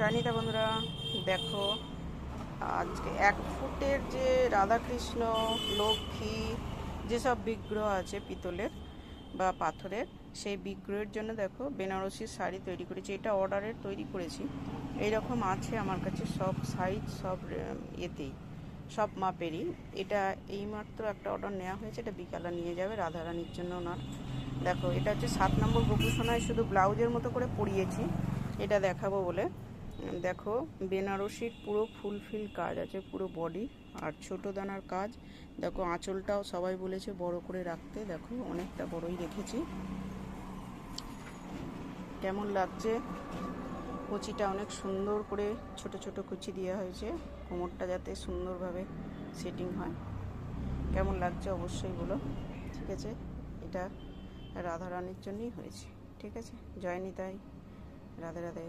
জানিতা বন্ধুরা, দেখো আজকে 1 ফুটের যে রাধাকৃষ্ণ, লক্ষ্মী যেসব বিগ্রহ আছে পিতলের বা পাথরের, সেই বিগ্রহের জন্য দেখো বেনারসি শাড়ি তৈরি করেছি। এটা অর্ডারের তৈরি করেছি। এইরকম আছে আমার কাছে, সব সাইজ, সব এতেই, সব মাপেরই। এটা এইমাত্র একটা অর্ডার নেওয়া হয়েছে, এটা বিকালে নিয়ে যাবে রাধারানীর জন্য ওনার। দেখো এটা হচ্ছে 7 নম্বর গোপুসোনায়, শুধু ব্লাউজের মতো করে পরিয়েছি এটা দেখাবো বলে। দেখো বেনারসির পুরো ফুলফিল কাজ আছে, পুরো বডি, আর ছোট দানার কাজ। দেখো আঁচলটাও সবাই বলেছে বড় করে রাখতে, দেখো অনেকটা বড়ই রেখেছি। কেমন লাগছে? কুচিটা অনেক সুন্দর করে ছোট ছোট কুচি দেওয়া হয়েছে, কোমরটা যাতে সুন্দরভাবে সেটিং হয়। কেমন লাগছে অবশ্যই বলো। ঠিক আছে, এটা রাধারানীর জন্যই হয়েছে। ঠিক আছে, জয় নিতাই, রাধে রাধে।